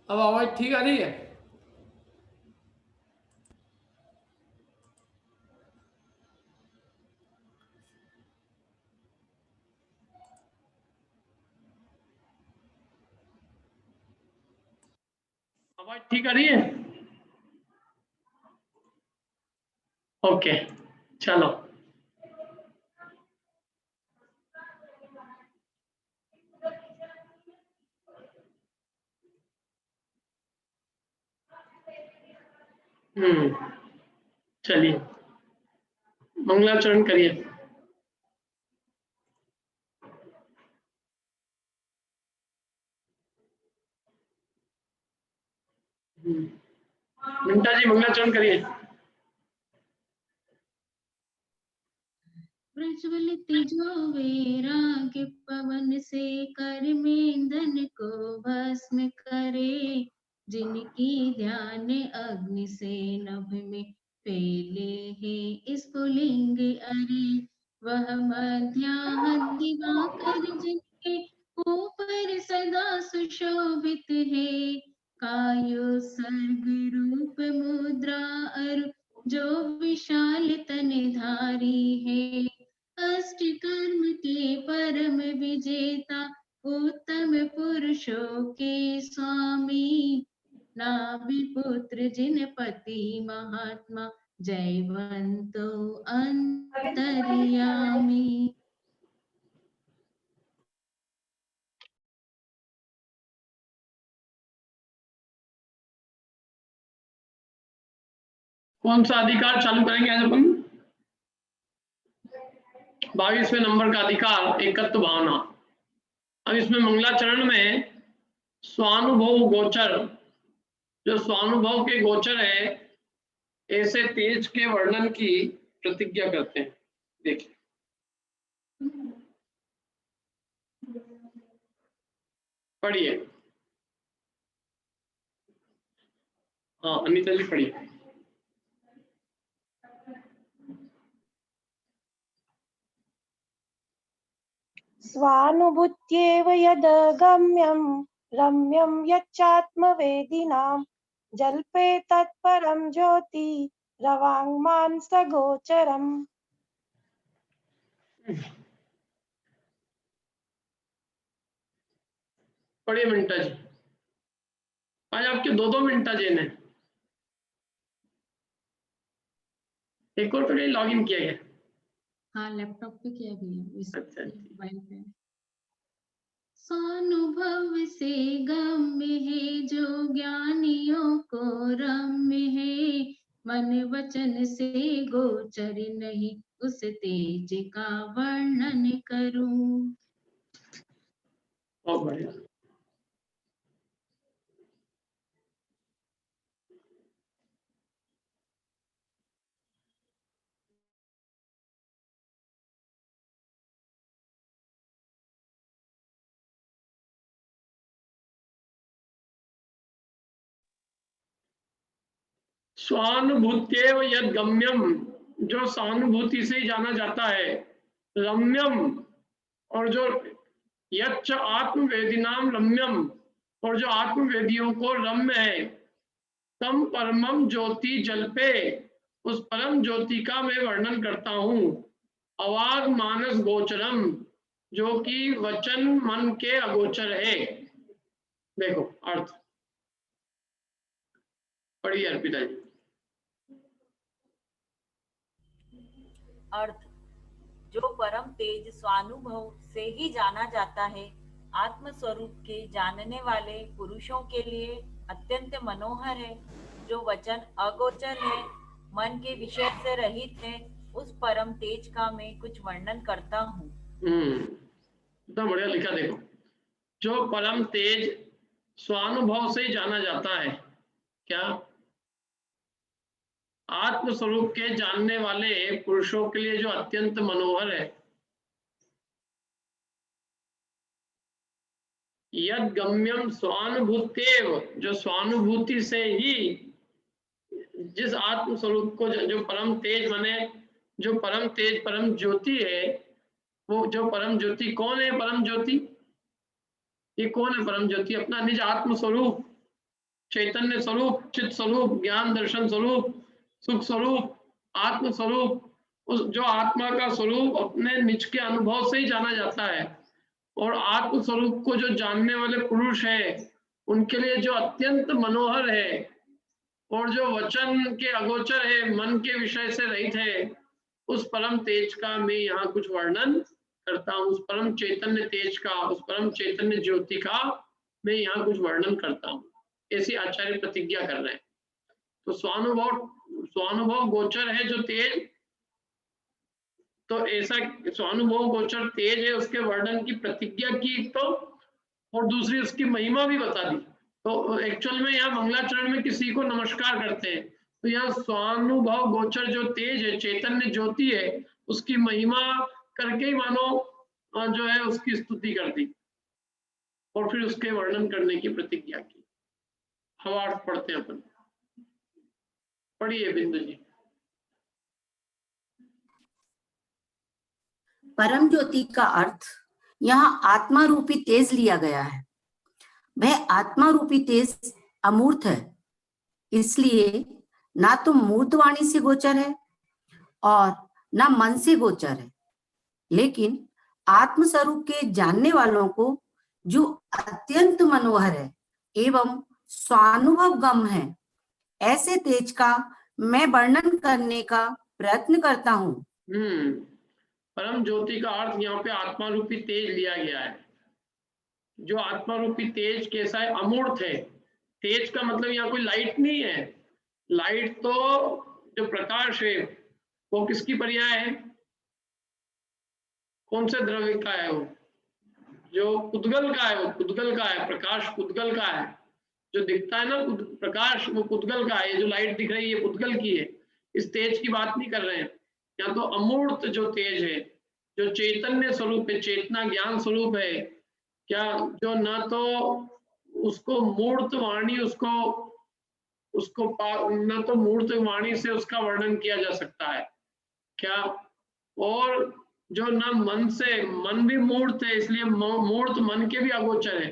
अब आवाज ठीक आ रही है? आवाज ठीक आ रही है? ओके, चलो। चलिए, मंगलाचरण करिए। मिंटा जी मंगलाचरण करिए। प्रज्वलित जो वैराग्य पवन से कर मेंदन को भस्म करे, जिनकी ध्यान अग्नि से नभ में फैले है स्फुलिंग अरे, वह मध्याह्न दिवाकर जिनके ऊपर सदा सुशोभित है, कायो सर्ग रूप मुद्रा अरु जो विशाल तन धारी है, अष्ट कर्म के परम विजेता उत्तम पुरुषों के स्वामी, नाभि पुत्र जिन पति महात्मा जयवंतो अंतर्यामी। कौन सा अधिकार चालू करेंगे आज अपन? 22वें नंबर का अधिकार, एकत्व भावना। अब इसमें मंगलाचरण में स्वानुभव गोचर, जो स्वानुभव के गोचर है, ऐसे तेज के वर्णन की प्रतिज्ञा करते हैं। देखिए, पढ़िए। हाँ, अनिता जी पढ़िए। स्वानुभूत्येव यदगम्यं रम्यं यच्चात्मवेदिनां, जल्पे तत्परं ज्योति रवाङ्मान् सगोचरम्। पढ़िए मिंटा जी। आज आपके दो मिंटा जी ने एक और पढ़िए, लॉग इन किया गया। हाँ, लैपटॉप पे किया गया। अच्छा, मोबाइल पे। स्वानुभव से गम्य है जो ज्ञानियों को रम्य है, मन वचन से गोचर नहीं उस तेज का वर्णन करूं। बहुत बढ़िया। स्वानुभूत्येव यद गम्यम, जो सहानुभूति से ही जाना जाता है, रम्यम, और जो यच्च आत्मवेदिनाम रम्यम, और जो आत्मवेदियों को रम्य है, तम परमम ज्योति जलपे, उस परम ज्योति का मैं वर्णन करता हूँ, अवाग मानस गोचरम, जो कि वचन मन के अगोचर है। देखो अर्थ पढ़िए अर्पिता जी। अर्थ, जो परम तेज स्वानुभव से ही जाना जाता है, आत्म स्वरूप के जानने वाले पुरुषों के लिए अत्यंत मनोहर है, जो वचन अगोचर है, मन के विषय से रहित है, उस परम तेज का मैं कुछ वर्णन करता हूँ। इतना बढ़िया लिखा। देखो, जो परम तेज स्वानुभव से ही जाना जाता है, क्या? आत्म स्वरूप के जानने वाले पुरुषों के लिए जो अत्यंत मनोहर है। यद गम्यम स्वानुभूतेव, जो स्वानुभूति से ही जिस आत्म स्वरूप को, जो परम तेज माने, जो परम तेज परम ज्योति है, वो जो परम ज्योति कौन है? परम ज्योति ये कौन है? परम ज्योति अपना निज आत्म स्वरूप, चैतन्य स्वरूप, चित स्वरूप, ज्ञान दर्शन स्वरूप, सुख स्वरूप, आत्म स्वरूप, उस जो आत्मा का स्वरूप अपने निज के अनुभव से ही जाना जाता है। और आत्म स्वरूप को जो जानने वाले पुरुष है, उनके लिए जो अत्यंत मनोहर है और जो वचन के अगोचर है, मन के विषय से रहित है, उस परम तेज का मैं यहाँ कुछ वर्णन करता हूँ। उस परम चैतन्य तेज का, उस परम चैतन्य ज्योति का मैं यहाँ कुछ वर्णन करता हूँ। ऐसी आचार्य प्रतिज्ञा कर रहे हैं। तो स्वानुभव गोचर है जो तेज, तो ऐसा स्वानुभव गोचर तेज है, उसके वर्णन की प्रतिज्ञा की तो, और दूसरी उसकी महिमा भी बता दी। तो एक्चुअल में यहाँ मंगलाचरण में किसी को नमस्कार करते हैं, तो यहाँ स्वानुभव गोचर जो तेज है, चैतन्य ज्योति है, उसकी महिमा करके ही मानो जो है उसकी स्तुति कर दी और फिर उसके वर्णन करने की प्रतिज्ञा की। हवार्थ पढ़ते हैं अपन। पढ़िए बिंदु जी। परम ज्योति का अर्थ यहाँ आत्मा रूपी तेज लिया गया है। वह आत्मा रूपी तेज अमूर्त है, इसलिए ना तो मूर्त वाणी से गोचर है और ना मन से गोचर है, लेकिन आत्म स्वरूप के जानने वालों को जो अत्यंत मनोहर है एवं स्वानुभव गम है, ऐसे तेज का मैं वर्णन करने का प्रयत्न करता हूँ। परम ज्योति का अर्थ यहाँ पे आत्मा रूपी तेज लिया गया है। जो आत्मा रूपी तेज कैसा है? अमूर्त है। तेज का मतलब यहाँ कोई लाइट नहीं है। लाइट तो जो प्रकाश है वो किसकी पर्याय है? कौन से द्रव्य का है वो? जो पुद्गल का है, वो पुद्गल का है। प्रकाश पुद्गल का है। जो दिखता है ना प्रकाश, वो पुद्गल का है। ये जो लाइट दिख रही है पुद्गल की है। इस तेज की बात नहीं कर रहे हैं। यहाँ तो अमूर्त जो तेज है, जो चैतन्य स्वरूप है, चेतना ज्ञान स्वरूप है, क्या जो ना तो उसको मूर्त वाणी उसको न तो मूर्त वाणी से उसका वर्णन किया जा सकता है क्या, और जो ना मन से, मन भी मूर्त है इसलिए मूर्त मन के भी अगोचर है,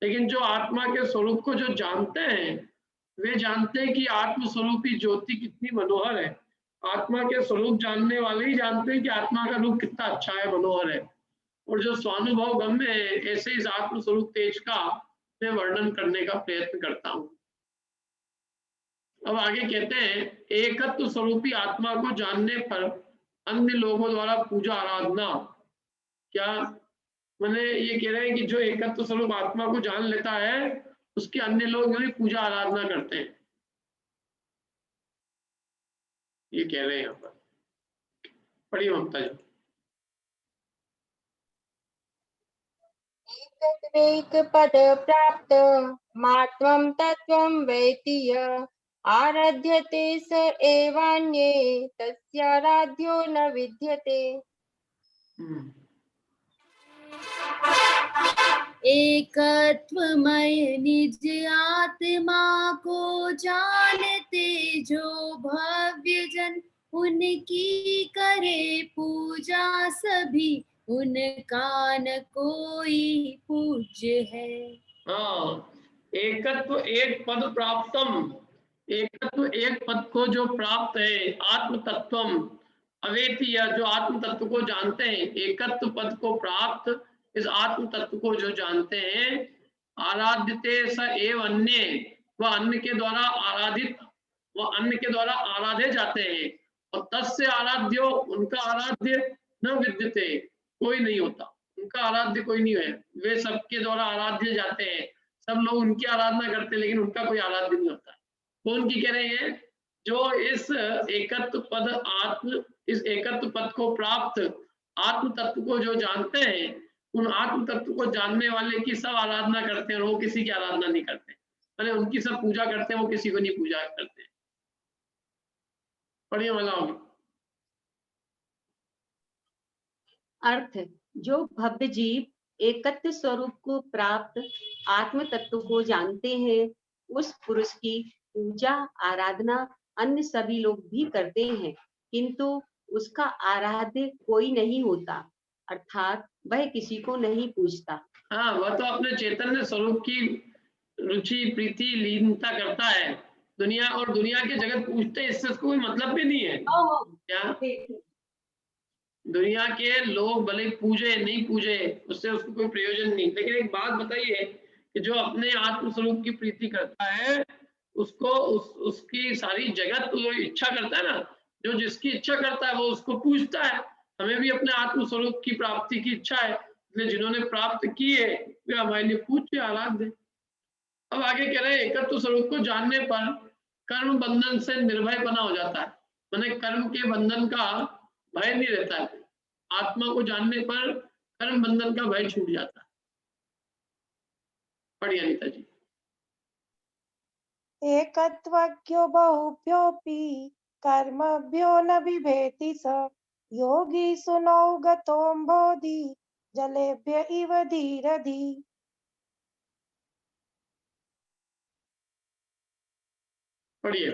लेकिन जो आत्मा के स्वरूप को जो जानते हैं वे जानते हैं कि आत्म स्वरूपी ज्योति कितनी मनोहर है। आत्मा के स्वरूप जानने वाले ही जानते हैं कि आत्मा का रूप कितना अच्छा है, मनोहर है। और जो स्वानुभव गम्य है, ऐसे इस आत्म स्वरूप तेज का मैं वर्णन करने का प्रयत्न करता हूँ। अब आगे कहते हैं, एकत्व स्वरूपी आत्मा को जानने पर अन्य लोगों द्वारा पूजा आराधना, क्या मैंने ये कह रहे हैं कि जो एकत्व स्वरूप आत्मा को जान लेता है उसकी अन्य लोग भी पूजा आराधना करते हैं, ये कह रहे हैं यहाँ पर। पढ़िए ममता जी। एक पद प्राप्त मात्वं तत्वं वेति य आराध्यते स एवान्ये तस्याराध्यो न विद्यते। एकत्वमय निज आत्मा को जानते जो भव्य जन, उनकी करे पूजा सभी, उनका न कोई पूज्य है। हाँ, एकत्व एक पद प्राप्तम, एकत्व एक पद को जो प्राप्त है, आत्म तत्वम अवेति, या जो आत्म तत्व को जानते हैं, एकत्व पद को प्राप्त इस आत्म तत्व को जो जानते हैं, आराध्यते स एव अन्य, वह अन्य के द्वारा आराधित, वह अन्य के द्वारा आराधे जाते हैं। और तस्य आराध्यो, उनका आराध्य न विद्यते, कोई नहीं होता, उनका आराध्य कोई नहीं है। वे सबके द्वारा आराध्य जाते हैं, सब लोग उनकी आराधना करते हैं, लेकिन उनका कोई आराध्य नहीं होता। कौन की कह रहे हैं? जो इस एकत्व पद आत्म, इस एकत्व पद को प्राप्त आत्म तत्व को जो जानते हैं, उन आत्म तत्व को जानने वाले की सब आराधना करते हैं और वो किसी की आराधना नहीं करते। अरे उनकी सब पूजा करते हैं, वो किसी को नहीं पूजा करते। पढ़िए वाला होगी। अर्थ, जो भव्य जीव एकत्व स्वरूप को प्राप्त आत्म तत्व को जानते हैं, उस पुरुष की पूजा आराधना अन्य सभी लोग भी करते हैं, किंतु उसका आराध्य कोई नहीं होता, अर्थात वह किसी को नहीं पूजता। हाँ, वह तो अपने चैतन्य स्वरूप की रुचि प्रीति लीनता करता है, दुनिया और दुनिया के जगत पूछते हैं, इससे उसको कोई मतलब भी नहीं है। क्या दुनिया के लोग भले पूजे नहीं पूजे, उससे उसको कोई प्रयोजन नहीं। लेकिन एक बात बताइए कि जो अपने आत्म स्वरूप की प्रीति करता है, उसको उसकी सारी जगत जो इच्छा करता है ना, जो जिसकी इच्छा करता है वो उसको पूछता है। हमें भी अपने आत्म स्वरूप की प्राप्ति की इच्छा है, इसलिए जिन्होंने प्राप्त की है वे हमारे लिए पूज्य आराध्य। अब आगे कह रहे हैं एकत्व स्वरूप को जानने पर कर्म बंधन से निर्भय बना हो जाता है, माने कर्म के बंधन का भय नहीं रहता है। आत्मा को जानने पर कर्म बंधन का भय छूट जाता है। पढ़िए अनिता जी। एकत्वज्ञो बहुभ्योऽपि कर्मभ्यो न बिभेति स योगी सुनौ गतोऽम्भोधि जलेभ्य इव धीरधि। पढ़िए।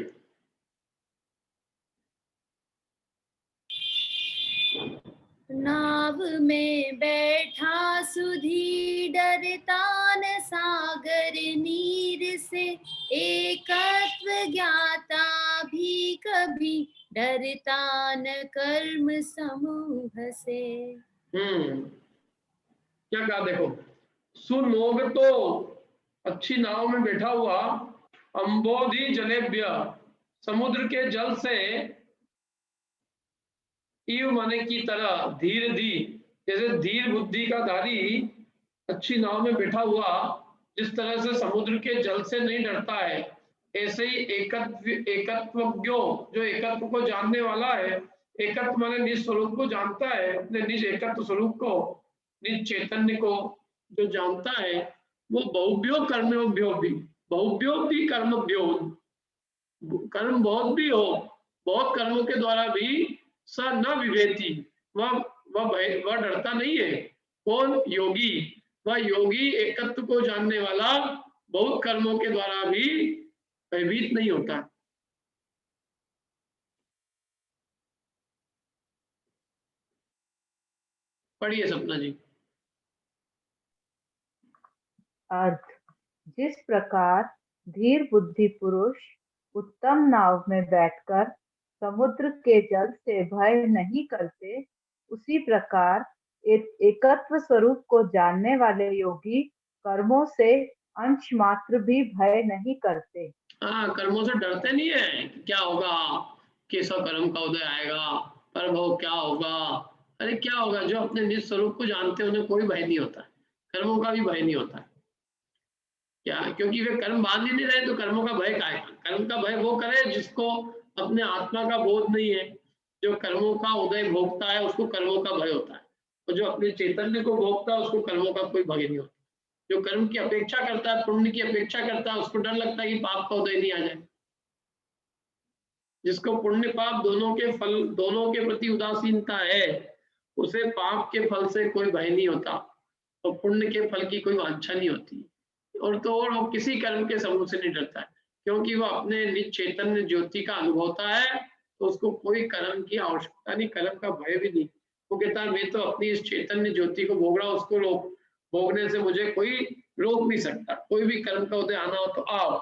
नाव में बैठा सुधी डरता न सागर नीर से, एकत्व ज्ञाता भी कभी डरता न कर्म समूह से। क्या कहा देखो, सुनोग तो अच्छी नाव में बैठा हुआ, अम्बोधि जलेभ्य समुद्र के जल से, इव माने की तरह, धीर धी जैसे धीर बुद्धि का धारी अच्छी नाव में बैठा हुआ जिस तरह से समुद्र के जल से नहीं डरता है, ऐसे ही एकत्वज्ञो जो एकत्व को जानने वाला है, एकत्व माने निज स्वरूप को जानता है, अपने निज एकत्व स्वरूप को, निज चैतन्य को जो जानता है, वो बहुभ्यो कर्मभ्यो भी, बहुभ्यो भी कर्मभ्यो, कर्म बहुत भी हो, बहुत कर्मों के द्वारा भी स न विवेती, वह डरता नहीं है। कौन? योगी। वह योगी एकत्व को जानने वाला बहुत कर्मों के द्वारा भी भयभीत नहीं होता। पढ़िए सपना जी। अर्थ, जिस प्रकार धीर बुद्धि पुरुष उत्तम नाव में बैठकर समुद्र के जल से भय नहीं करते, उसी प्रकार एकत्व स्वरूप को जानने वाले योगी कर्मों से अंश मात्र भी भय नहीं करते। हाँ, कर्मों से डरते नहीं है। क्या होगा, कैसा कर्म का उदय आएगा, प्रभव क्या होगा, अरे क्या होगा। जो अपने निज स्वरूप को जानते हैं उन्हें कोई भय नहीं होता, कर्मों का भी भय नहीं होता। क्या? क्योंकि वे कर्म बांध ही नहीं रहे, तो कर्मों का भय क्या है? कर्म का भय वो करे जिसको अपने आत्मा का बोध नहीं है। जो कर्मों का उदय भोगता है उसको कर्मों का भय होता है, और जो अपने चैतन्य को भोगता है उसको कर्मों का कोई भय नहीं होता। जो कर्म की अपेक्षा करता है, पुण्य की अपेक्षा करता है, उसको डर लगता है कि पाप का उदय नहीं आ जाए। जिसको पुण्य पाप दोनों के फल, दोनों के प्रति उदासीनता है, उसे पाप के फल से कोई भय नहीं होता और पुण्य के फल की कोई वांछा नहीं होती। और तो और वो किसी कर्म के समूह से नहीं डरता है, क्योंकि वो अपने निज चैतन्य ज्योति का अनुभवता है, तो उसको कोई कर्म की आवश्यकता नहीं, कर्म का भय भी नहीं। वो कहता है मैं तो अपनी इस चैतन्य ज्योति को भोग रहा हूँ, उसको भोगने से मुझे कोई रोक नहीं सकता। कोई भी कर्म का उदय आना हो तो आओ,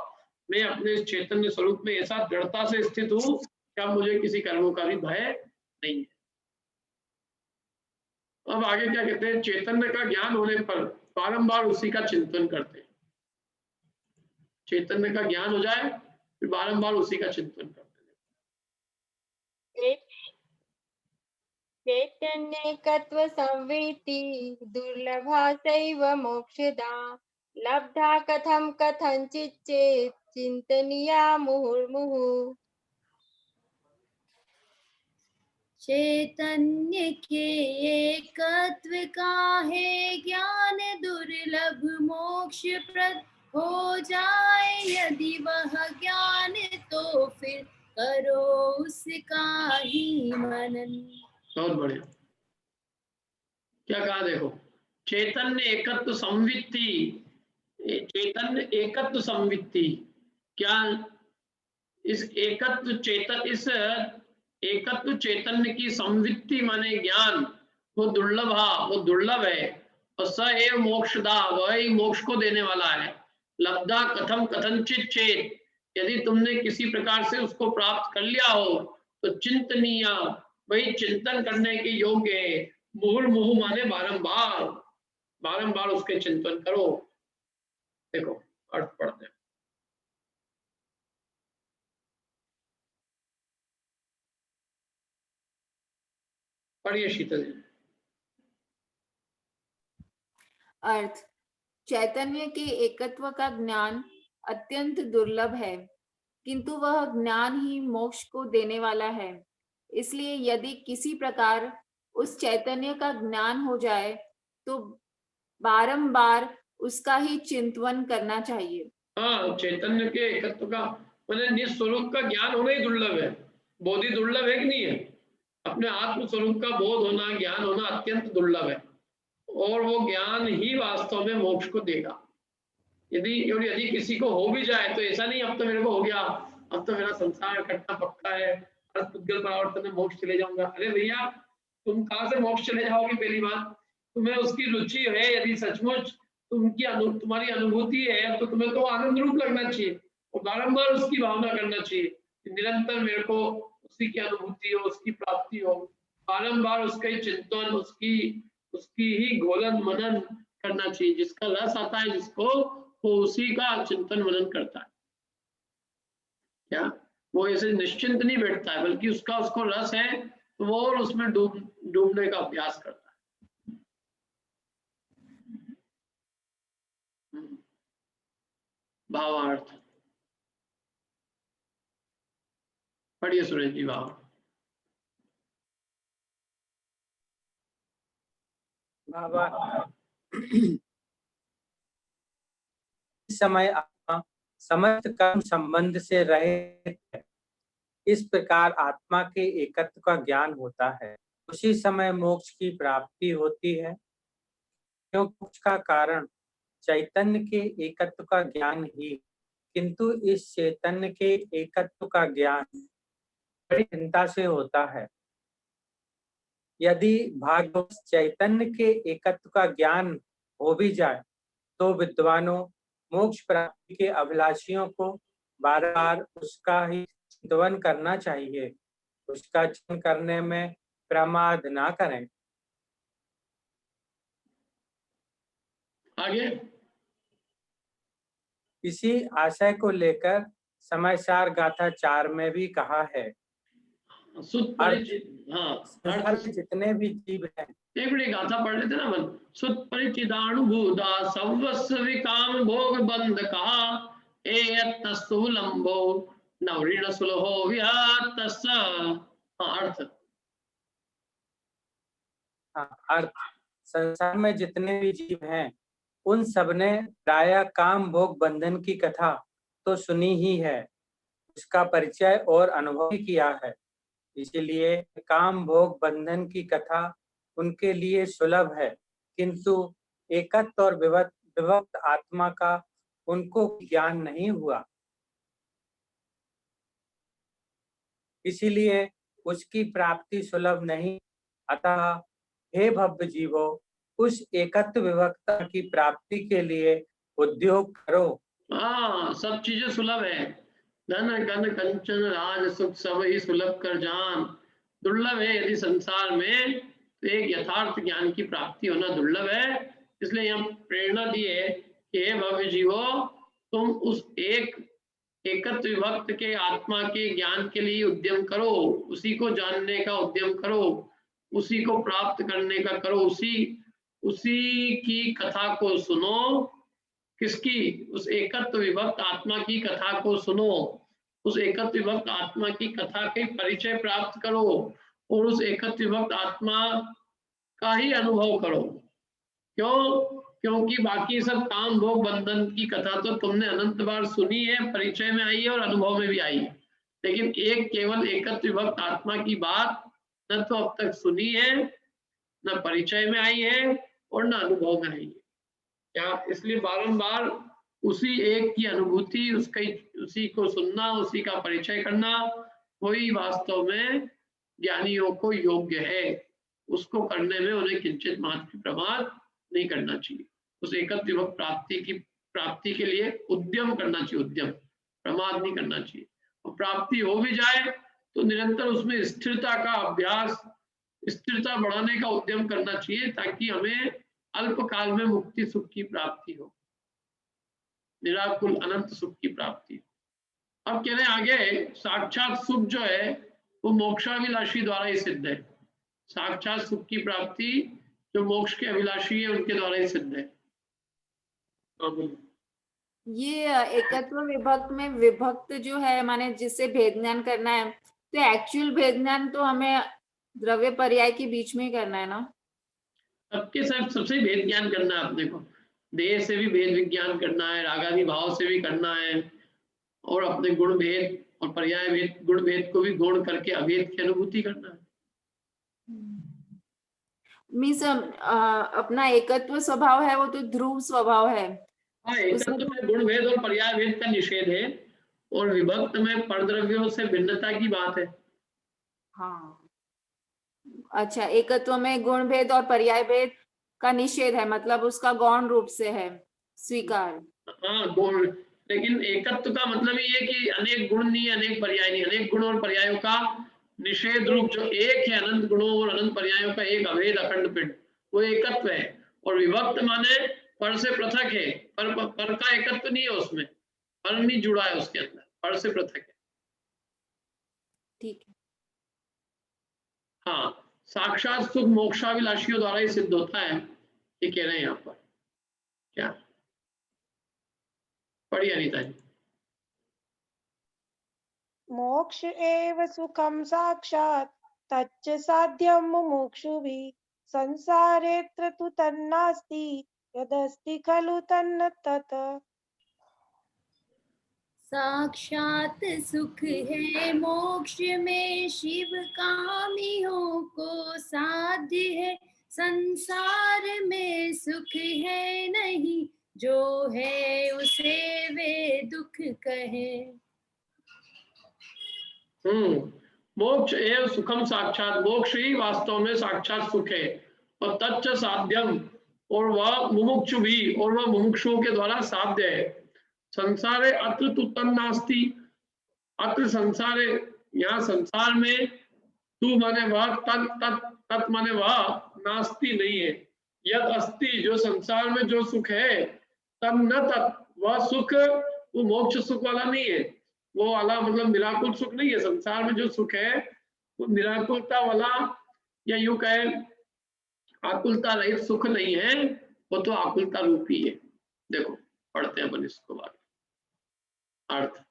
मैं अपने इस चैतन्य स्वरूप में ऐसा दृढ़ता से स्थित हूँ कि अब मुझे किसी कर्मों का भी भय नहीं है। अब आगे क्या कहते हैं, चैतन्य का ज्ञान होने पर बारंबार उसी का चिंतन करते हैं। चैतन्य का ज्ञान हो जाए फिर बारंबार उसी का चिंतन करते हैं। चैतन्यकत्व संवेति दुर्लभा सैव मोक्षदा, लब्धा कथम कथंचित् चेत् चिंतनीया मुहुर्मुहुः। चैतन्य के एकत्व का है ज्ञान दुर्लभ मोक्ष प्रद हो जाए, यदि वह ज्ञान तो फिर करो उसका ही मनन। बहुत बढ़िया। क्या कहा देखो, चैतन्य एकत्व संवित्ति, चैतन्य एकत्व संवित्ति, क्या इस एकत्व चैतन्य की संवित्ति माने ज्ञान, वो दुर्लभ है, और स एव मोक्षदा, वही मोक्ष को देने वाला है। लब्धा कथम कथनचित चेत, यदि तुमने किसी प्रकार से उसको प्राप्त कर लिया हो तो चिंतनीय, वही चिंतन करने के योग्य है। मुहुर्मुहु माने बारंबार, बारंबार उसके चिंतन करो। देखो अर्थ पढ़ते हैं। पढ़िए शीतल जी। अर्थ, चैतन्य के एकत्व का ज्ञान अत्यंत दुर्लभ है, किंतु वह ज्ञान ही मोक्ष को देने वाला है। इसलिए यदि किसी प्रकार उस चैतन्य का ज्ञान हो जाए तो बारंबार उसका ही चिंतन करना चाहिए। हाँ, चैतन्य के एकत्व का मैंने निस्वरूप का ज्ञान होना ही दुर्लभ है। बोधि दुर्लभ है कि नहीं है? अपने आत्म स्वरूप का बोध होना, ज्ञान होना अत्यंत दुर्लभ है, और वो ज्ञान ही वास्तव में मोक्ष को देगा। यदि किसी को हो भी जाए तो ऐसा नहीं अब तो मेरे को हो गया, अब तो मेरा संसार कटना पक्का है, पुद्गल परावर्तन में मोक्ष चले जाऊंगा। अरे भैया, तुम कहाँ से मोक्ष चले जाओगे? पहली बात, तुम्हें उसकी रुचि है, यदि सचमुच तुम्हारी अनुभूति है तो तुम्हें तो आनंद रूप लगना चाहिए और बारंबार उसकी भावना करना चाहिए कि निरंतर मेरे को उसी की अनुभूति हो, उसकी प्राप्ति हो, बारंबार उसका ही चिंतन, उसकी ही घोलन मनन करना चाहिए। जिसका रस आता है जिसको, वो उसी का चिंतन मनन करता है। क्या वो ऐसे निश्चिंत नहीं बैठता है, बल्कि उसको रस है तो वो और उसमें डूबने का अभ्यास करता है। भावार्थ पढ़िए सुरेश जी। भाव इस समय आत्मा समस्त कर्म संबंध से रहित है। इस प्रकार आत्मा के एकत्व का ज्ञान होता है, उसी समय मोक्ष की प्राप्ति होती है। क्योंकि मोक्ष का कारण चैतन्य के एकत्व का ज्ञान ही, किंतु इस चैतन्य के एकत्व का ज्ञान बड़ी चिंता से होता है। यदि भाग्यवश चैतन्य के एकत्व का ज्ञान हो भी जाए तो विद्वानों मोक्ष प्राप्ति के अभिलाषियों को बार बार उसका ही चिंतन करना चाहिए, उसका चिंतन करने में प्रमाद ना करें। आगे इसी आशय को लेकर समाचार गाथा 4 में भी कहा है, जितने भी जीव हैं। एक बड़ी गाथा पढ़ लेते ना मन। सुत परिचिदानुभूता सर्वस्व विकाम भोग बंध कहा, एयत्तस्तुलंबो नवरीण सुलहो विहातस्स। अर्थ, संसार में जितने भी जीव हैं उन सबने प्रायः काम भोग बंधन की कथा तो सुनी ही है, उसका परिचय और अनुभव भी किया है। इसलिए काम भोग बंधन की कथा उनके लिए सुलभ है, किंतु एकत्व और विभक्त आत्मा का उनको ज्ञान नहीं हुआ, इसीलिए उसकी प्राप्ति सुलभ नहीं। अतः हे भव्य जीवो, उस एकत्व विभक्ता की प्राप्ति के लिए उद्योग करो। हाँ, सब चीजें सुलभ है। धन गण कंचन राज सुख सब ही सुलभ कर जान। दुर्लभ है यदि संसार में तो एक यथार्थ ज्ञान की प्राप्ति होना दुर्लभ है। इसलिए यहाँ प्रेरणा दी है कि हे भव्य जीवो, तुम उस एकत्व विभक्त के आत्मा के ज्ञान के लिए उद्यम करो, उसी को जानने का उद्यम करो, उसी को प्राप्त करने का करो, उसी की कथा को सुनो। किसकी? उस एकत्व विभक्त आत्मा की कथा को सुनो, उस एकत्व विभक्त आत्मा की कथा के परिचय प्राप्त करो और उस एकत्व विभक्त आत्मा का ही अनुभव करो। क्यों? क्योंकि बाकी सब काम भोग बंधन की कथा तो तुमने अनंत बार सुनी है, परिचय में आई है और अनुभव में भी आई है, लेकिन एक केवल एकत्व विभक्त आत्मा की बात न तो अब तक सुनी है, न परिचय में आई है और न अनुभव में आई है। क्या? इसलिए बारंबार उसी एक की अनुभूति, उसी को सुनना, उसी का परिचय करना, वही वास्तव में ज्ञानियों को योग्य है। उसको करने में उन्हें किंचित मात्र प्रमाद नहीं करना चाहिए। उस एकत्व विभक्त प्राप्ति की प्राप्ति के लिए उद्यम करना चाहिए, उद्यम, प्रमाद नहीं करना चाहिए। और प्राप्ति हो भी जाए तो निरंतर उसमें स्थिरता का अभ्यास, स्थिरता बढ़ाने का उद्यम करना चाहिए, ताकि हमें अल्पकाल में मुक्ति सुख की प्राप्ति हो, निराकुल अनंत सुख की प्राप्ति। अब कह रहे हैं आगे, साक्षात सुख जो है वो मोक्षाभिलाषी द्वारा ही सिद्ध है। साक्षात सुख की प्राप्ति जो मोक्ष के अभिलाषी है उनके द्वारा ही सिद्ध है। ये एकत्व विभक्त में विभक्त जो है, माने जिससे भेद ज्ञान करना है, तो एक्चुअल भेद ज्ञान तो हमें द्रव्य पर्याय के बीच में ही करना है ना? सबके साथ सबसे भेद ज्ञान करना है अपने को, देह से भी भेद विज्ञान करना है, रागादि भाव से भी करना है, और अपने गुण भेद और पर्याय भेद, गुण भेद को भी गौण करके अभेद की अनुभूति करना है। मीन्स अपना एकत्व स्वभाव है वो तो ध्रुव स्वभाव है। हाँ, एकत्व में गुण भेद और पर्याय भेद का निषेध है, और विभक्त में परद्रव्यों से भिन्नता की बात है। हाँ, अच्छा, एकत्व में गुण भेद और पर्याय भेद का निषेध है, मतलब उसका गौण रूप से है स्वीकार। हाँ, गुण, लेकिन एकत्व का मतलब ये है कि अनेक गुण नहीं, अनेक पर्याय नहीं, अनेक गुण और पर्यायों का निषेध रूप जो एक है, अनंत गुणों और अनंत पर्यायों का एक अभेद अखंड पिंड, वो एकत्व है। और विभक्त माने पर से पृथक है, पर का एकत्व नहीं है उसमें, पर नहीं जुड़ा है उसके अंदर, पर से पृथक है। ठीक है। हाँ, साक्षात सुख मोक्षाभिलाषियों द्वारा ही सिद्ध होता है, ये कह रहे हैं यहाँ पर। क्या पढ़िए अनीता जी। मोक्ष एव सुखम साक्षात् तच्च साध्यं मुमुक्षुभिः संसारेऽत्र तु तन्नास्ति यदस्ति खलु तन्न तत्। साक्षात सुख है मोक्ष में शिव कामियों को साध्य है, संसार में सुख है नहीं, जो है उसे वे दुख कहे। मोक्ष एव सुखम साक्षात, मोक्ष ही वास्तव में साक्षात सुख है, और तच्च साध्यम, और वह मुमुक्षु भी, और वह मुमुक्षुओं के द्वारा साध्य है। संसारे अत्र तु तन्नास्ति, अत्र संसारे, यहाँ संसार में, तू माने वह, तत् माने वह, नास्ति नहीं है, यद अस्ति जो संसार में जो सुख है, तब न तत् वह सुख, वो मोक्ष सुख वाला नहीं है, वो वाला मतलब निराकुल सुख नहीं है। संसार में जो सुख है वो निराकुलता वाला, या यूं कहे आकुलता रहित सुख नहीं है, वो तो आकुलता रूपी है। देखो पढ़ते हैं अपन इसको बाद अर्थ।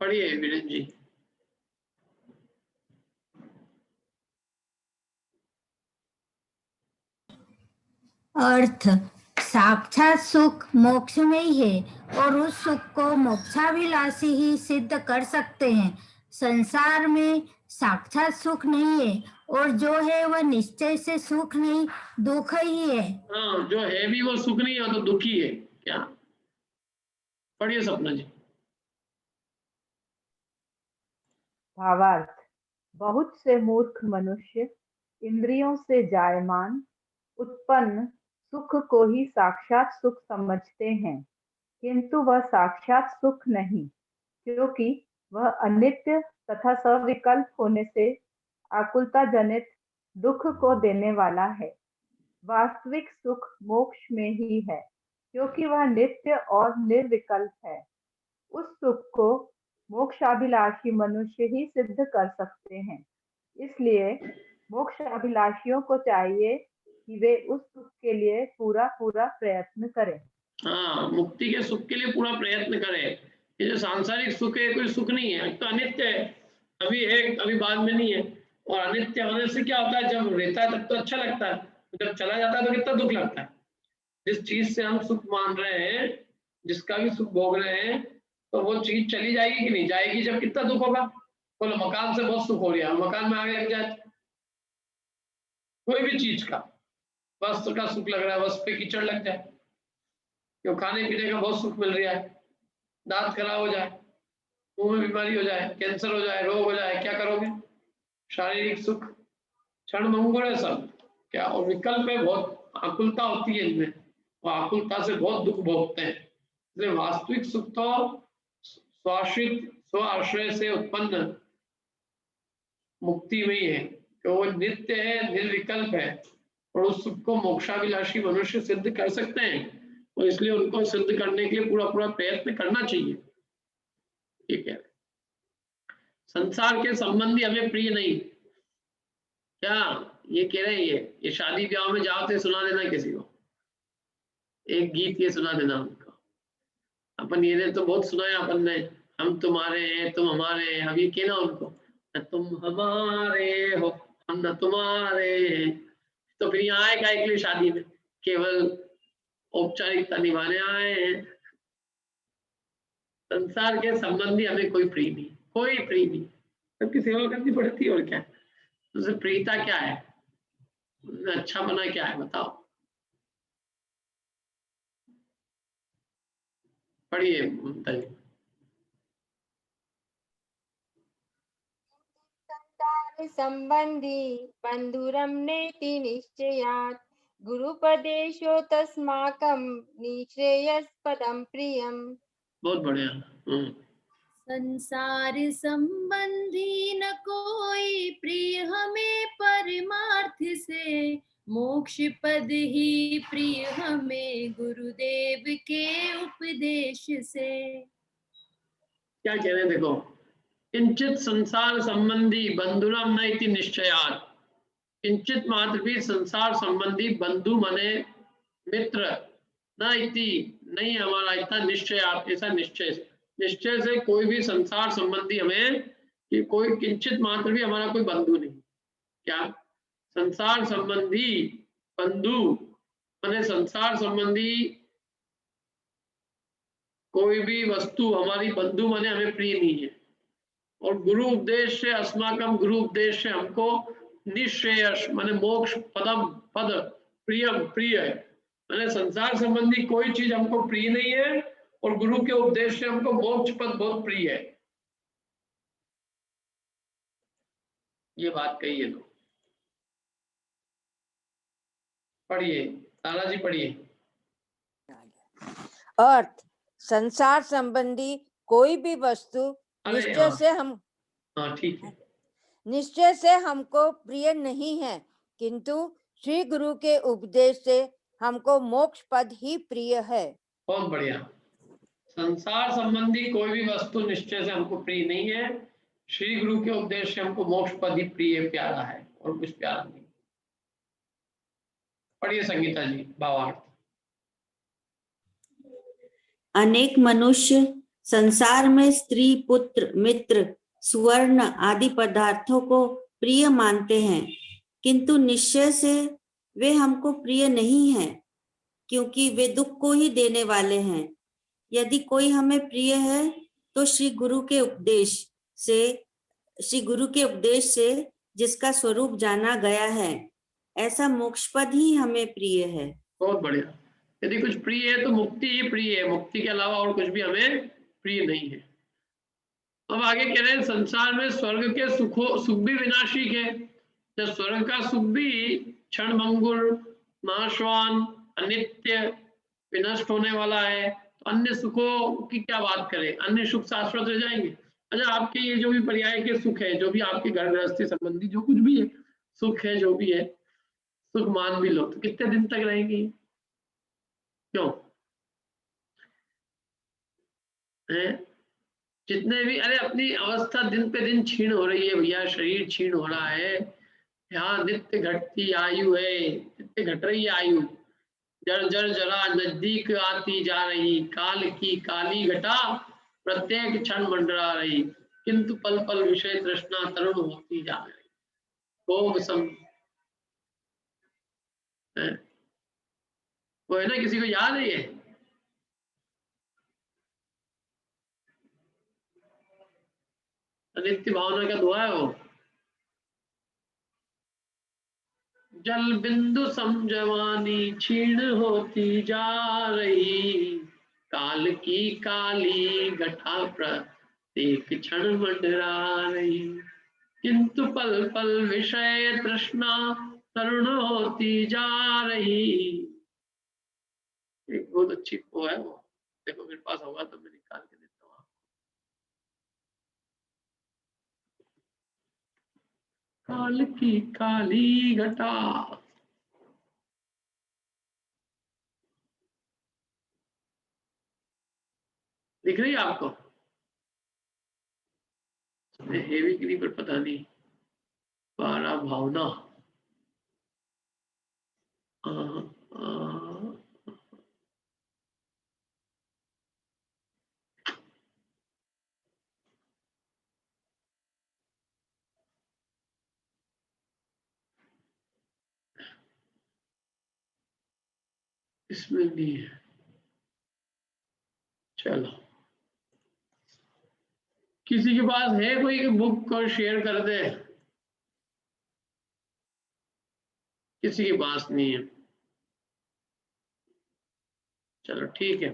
पढ़िए वीरेंद्र जी। अर्थ, साक्षात सुख मोक्ष में ही है और उस सुख को मोक्षाभिलाषी ही सिद्ध कर सकते हैं। संसार में साक्षात सुख नहीं है, और जो है वह निश्चय से सुख नहीं दुख ही है। हाँ, जो है भी वो सुख नहीं है तो दुखी है। क्या पढ़िए सपना जी। भावार्थ, बहुत से मूर्ख मनुष्य इंद्रियों से जायमान उत्पन्न सुख को ही साक्षात सुख समझते हैं, किंतु वह साक्षात सुख नहीं, क्योंकि वह अनित्य तथा सविकल्प होने से आकुलता जनित दुख को देने वाला है। वास्तविक सुख मोक्ष में ही है, क्योंकि वह नित्य और निर्विकल्प है। उस सुख को मोक्षाभिलाषी मनुष्य ही सिद्ध कर सकते हैं। इसलिए मोक्षाभिलाषियों को चाहिए कि वे उस सुख के लिए पूरा प्रयत्न करें। हाँ, मुक्ति के सुख के लिए पूरा प्रयत्न करें। ये जो सांसारिक सुख है कोई सुख नहीं है, तो अनित्य है, अभी है कभी बाद में नहीं है। और अनित्य होने से क्या होता है, जब रहता है तब तो अच्छा लगता है, जब चला जाता है तो कितना दुख लगता है। जिस चीज से हम सुख मान रहे हैं, जिसका भी सुख भोग रहे हैं, तो वो चीज चली जाएगी कि नहीं जाएगी, जब कितना दुख होगा। बोलो मकान से बहुत सुख हो रहा है, मकान में आग लग जाए, कोई भी चीज का, वस्त्र का सुख लग रहा है, वस्त्र पे कीचड़ लग जाए, क्यों खाने पीने का बहुत सुख मिल रहा है, दांत खराब हो जाए, मुंह में बीमारी हो जाए, कैंसर हो जाए, रोग हो जाए, क्या करोगे। शारीरिक सुख क्षण मंगल है सब क्या, और विकल्प है, बहुत आकुलता होती है इनमें, और आकुलता से बहुत दुख भोगते हैं। इसलिए वास्तविक सुख तो स्वाश्रित स्व आश्रय से उत्पन्न मुक्ति में ही है, कि वो नित्य है, निर्विकल्प है, और उस सुख को मोक्षाभिलाषी मनुष्य सिद्ध कर सकते हैं, और इसलिए उनको सिद्ध करने के लिए पूरा पूरा प्रयत्न करना चाहिए। ठीक है, संसार के संबंधी हमें प्रिय नहीं, क्या ये कह रहे हैं? ये शादी ब्याह में जाओ तो सुना देना किसी को, एक गीत ये सुना देना उनको। अपन ये तो बहुत सुनाया अपन ने, हम तुम्हारे हैं तुम हमारे हैं। अब ये कहना उनको, न तुम हमारे हो हम न तुम्हारे हैं, तो फिर यहाँ आए क्या के लिए शादी में, केवल औपचारिकता निभाने आए हैं। संसार के संबंधी हमें कोई प्रिय नहीं, कोई प्रिय नहीं, सबकी सेवा करनी पड़ती है, और क्या उसे प्रियता क्या है, अच्छा बना क्या है बताओ। पढ़िए ममता जी। संबंधी बंधुरम नेति निश्चयात् गुरुपदेशो तस्माकं निश्रेयस्पदं प्रियम्। बहुत बढ़िया। संसार संबंधी न कोई प्रिय हमें परमार्थ से, मोक्ष पद ही प्रिय हमें गुरुदेव के उपदेश से। क्या कह रहे हैं देखो, किंचित संसार संबंधी बंधुरम न इति निश्चयात्, किंचित मात्र भी संसार संबंधी बंधु मने मित्र, न इति नहीं हमारा इतना निश्चयात्, ऐसा निश्चय से कोई भी संसार संबंधी हमें, कि कोई किंचित मात्र भी हमारा कोई बंधु नहीं। क्या संसार संबंधी बंधु माने संसार संबंधी कोई भी वस्तु हमारी बंधु माने हमें प्रिय नहीं है। और गुरु उपदेश से अस्माकम, गुरु उपदेश से हमको निश्रेयस माने मोक्ष पदम पद प्रियम प्रिय है, माने संसार संबंधी कोई चीज हमको प्रिय नहीं है, और गुरु के उपदेश से हमको मोक्ष पद बहुत प्रिय है। ये बात कही है। तो पढ़िए तारा जी, पढ़िए। अर्थ, संसार संबंधी कोई भी वस्तु निश्चय से हम ठीक है, निश्चय से हमको प्रिय नहीं है, किंतु श्री गुरु के उपदेश से हमको मोक्ष पद ही प्रिय है। बहुत बढ़िया। संसार संबंधी कोई भी वस्तु निश्चय से हमको प्रिय नहीं है, श्री गुरु के उपदेश से हमको मोक्ष पद ही प्रिय प्यारा है, और कुछ प्यारा नहीं। पढ़िए संगीता जी भावार्थ। अनेक मनुष्य संसार में स्त्री, पुत्र, मित्र, सुवर्ण आदि पदार्थों को प्रिय मानते हैं, किंतु निश्चय से वे हमको प्रिय नहीं हैं, क्योंकि वे दुख को ही देने वाले हैं। यदि कोई हमें प्रिय है तो श्री गुरु के उपदेश से जिसका स्वरूप जाना गया है, ऐसा मोक्ष पद ही हमें प्रिय है। बहुत बढ़िया। यदि कुछ प्रिय है तो मुक्ति ही प्रिय है, मुक्ति के अलावा और कुछ भी हमें प्रिय नहीं है। अब आगे कह रहे हैं संसार में स्वर्ग के सुख भी विनाशी है। जब स्वर्ग का सुख भी क्षण भंगुर, नाशवान, अनित्य, विनष्ट होने वाला है, तो अन्य सुखों की क्या बात करें, अन्य सुख शाश्वत रह जाएंगे। अच्छा, आपके ये जो भी पर्याय के सुख है, जो भी आपके घर गृहस्थी संबंधी जो कुछ भी है सुख है, जो भी है सुख मान भी लो, तो कितने दिन तक रहेंगी? क्यों है? जितने भी, अरे अपनी अवस्था दिन पे दिन क्षीण हो रही है भैया, शरीर क्षीण हो रहा है, यहाँ नित्य घटती आयु है, नित्य घट रही है आयु, जर जर जरा नजदीक आती जा रही, काल की काली घटा प्रत्येक क्षण मंडरा रही, किंतु पल पल विषय तृष्णा तरुण होती जा रही। भोग सम वो है ना, किसी को याद है ये? नित्य भावना का दुआ है वो। जल बिंदु समजवानी क्षीण होती जा रही, काल की काली घटा प्रत्येक क्षण मंडरा रही। किंतु पल पल विषय तृष्णा तरुण होती जा रही। एक बहुत अच्छी वो है वो, देखो मेरे पास होगा तो मैं निकाल के देता हूँ। काल की काली घटा, दिख रही है आपको? हेवी पर पता नहीं, पारा भावना, आ, आ, इसमें नहीं है। चलो, किसी के पास है कोई बुक को शेयर कर दे? किसी के पास नहीं है। चलो ठीक है,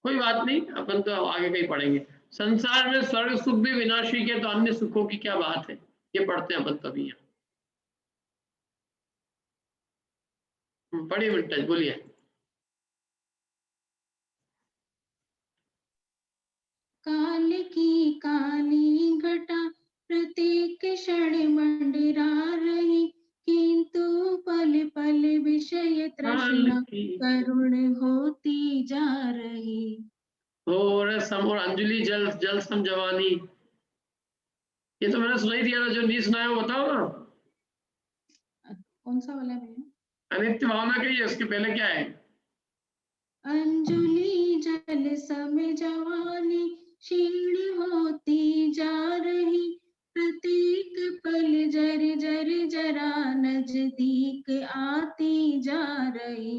कोई बात नहीं, अपन तो आगे कहीं पढ़ेंगे। संसार में स्वर्ग सुख भी विनाशी के, तो अन्य सुखों की क्या बात है, ये पढ़ते हैं अपन तभी। पढ़िए विंटेज, बोलिए। काल की काली घटा प्रत्येक क्षण मंडरा रही, किंतु पल पल विषय तृष्णा करुण होती जा रही। और सम और अंजलि जल जल सम जवानी, ये तो मैंने सुनाई दिया था, जो नहीं सुनाया वो बताओ ना। कौन सा वाला है? अनित्य भावना कही है, उसके पहले क्या है? अंजलि जल सम जवानी क्षीण होती जा रही, प्रत्येक पल जर जर जरा नजदीक आती जा रही।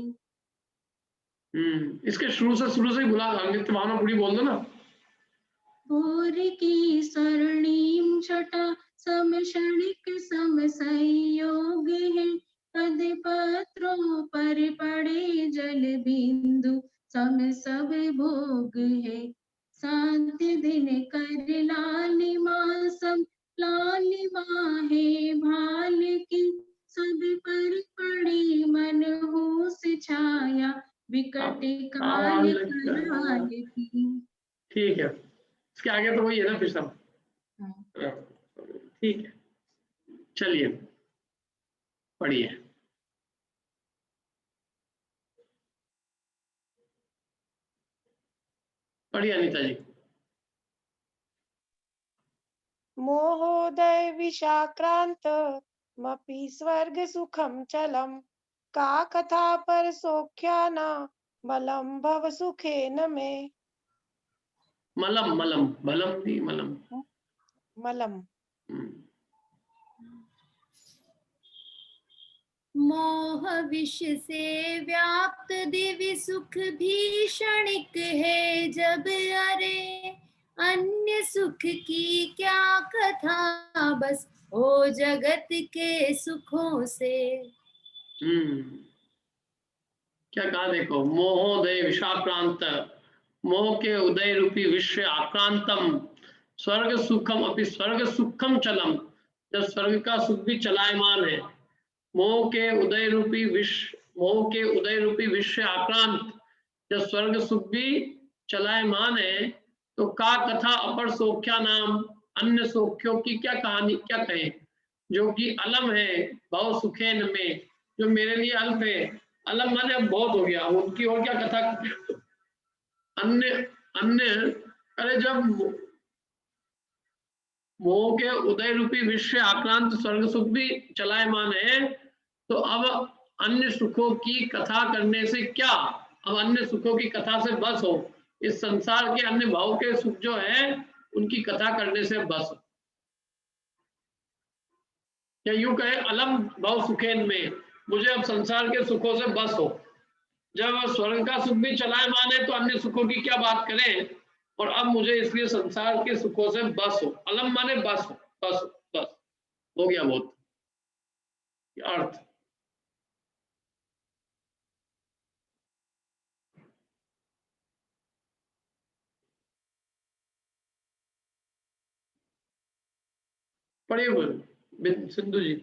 इसके शुरू से बुला, नित्य भावना पूरी बोल दो ना। भोर की स्वर्णिम छटा सम क्षणिक सम संयोग है, पद पत्रों पर पड़े जल बिंदु सम सब भोग है। साध्य दिन कर लालिमा सम लालिमा है भाल की, सब पर पड़ी मनहूस छाया विकट काल कराल की। ठीक है, इसके आगे तो वही है ना फिर सब। ठीक है, चलिए पढ़िए। पढ़िए अनीता जी। मोहोदय विषाक्रांत मपि स्वर्ग सुखम चलम, का कथा पर सौख्याना मलम भव सुखेन में। मलम मलम भलम नहीं, मलम मलम। मोह विष से व्याप्त दिव्य सुख भी क्षणिक है, जब अरे अन्य सुख की क्या कथा, बस हो जगत के सुखों से। क्या कहा देखो, मोहोदय विषाक्रांत, मोह के उदय रूपी विश्व आक्रांतम, स्वर्ग सुखम अपि स्वर्ग सुखम चलम, जब स्वर्ग का सुख भी चलायमान है। मोह के उदय रूपी विश्व आक्रांत, जब स्वर्ग सुख भी चलायमान है, तो का कथा अपर सौख्या नाम, अन्य सौख्यों की क्या कहानी, क्या कहें, जो कि अलम है बहु सुखेन में, जो मेरे लिए अल्प है। अलम माने अब बहुत हो गया, उनकी और क्या कथा। अन्य अन्य अरे जब मोह के उदय रूपी विश्व आक्रांत स्वर्ग सुख भी चलायमान है, तो अब अन्य सुखों की कथा करने से क्या, अब अन्य सुखों की कथा से बस हो, इस संसार के अन्य भाव के सुख जो है उनकी कथा करने से बस हो। या यूं कहे, अलम भाव सुखेन में, मुझे अब संसार के सुखों से बस हो। जब स्वर्ग का सुख भी चलायमान है तो अन्य सुखों की क्या बात करें, और अब मुझे इसलिए संसार के सुखों से बस हो। अलम माने बस हो, बस बस हो गया बहुत अर्थ। पढ़िए बोल सिंधु जी।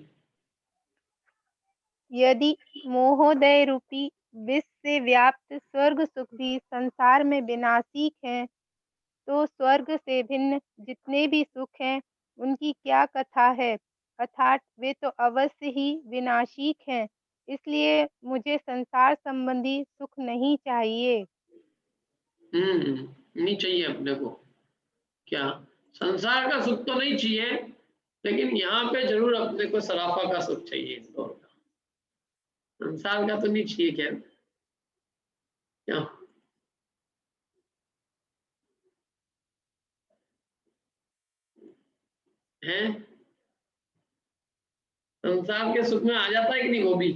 यदि मोहोदय रूपी विष से व्याप्त स्वर्ग सुख भी संसार में विनाशिक हैं, तो स्वर्ग से भिन्न जितने भी सुख हैं उनकी क्या कथा है, अर्थात वे तो अवश्य ही विनाशिक हैं। इसलिए मुझे संसार संबंधी सुख नहीं चाहिए। नहीं चाहिए अपने को। क्या संसार का सुख तो नहीं चाहिए, लेकिन यहाँ पे जरूर अपने को सराफा का सुख चाहिए। इंदौर का संसार का तो नहीं चाहिए। क्या है संसार के सुख में आ जाता है कि नहीं वो भी?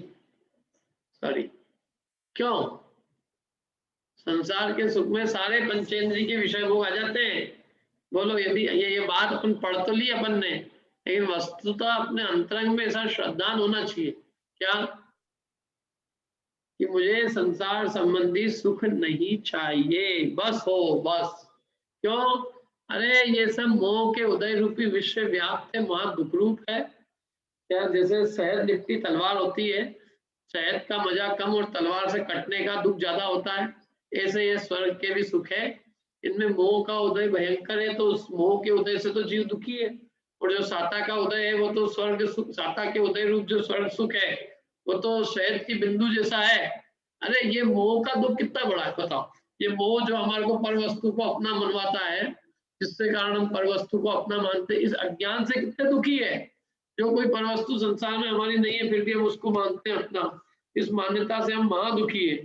सॉरी, क्यों? संसार के सुख में सारे पंचेंद्रिय के विषय भोग आ जाते हैं। बोलो, यदि ये बात अपन पढ़ तो ली अपन ने, लेकिन वस्तुतः अपने अंतरंग में ऐसा श्रद्धान होना चाहिए क्या कि मुझे संसार संबंधी सुख नहीं चाहिए, बस हो बस। क्यों? अरे ये सब मोह के उदय रूपी विश्व व्याप्त है, महा दुख रूप है। क्या जैसे शहद लिपटी तलवार होती है, शहद का मजा कम और तलवार से कटने का दुख ज्यादा होता है, ऐसे ये स्वर्ग के भी सुख है। इनमें मोह का उदय भयंकर है, तो उस मोह के उदय से तो जीव दुखी है। और जो साता का उदय है वो तो स्वर्ग सुख, साता के उदय रूप जो स्वर्ग सुख है वो तो शहद की बिंदु जैसा है। अरे ये मोह का दुख कितना बड़ा है बताओ। ये मोह जो हमारे को पर वस्तु को अपना मनवाता है, जिससे कारण हम पर वस्तु को अपना मानते, इस अज्ञान से कितने दुखी है। जो कोई पर वस्तु संसार में हमारी नहीं है फिर भी हम उसको मानते हैं अपना, इस मान्यता से हम महा दुखी है।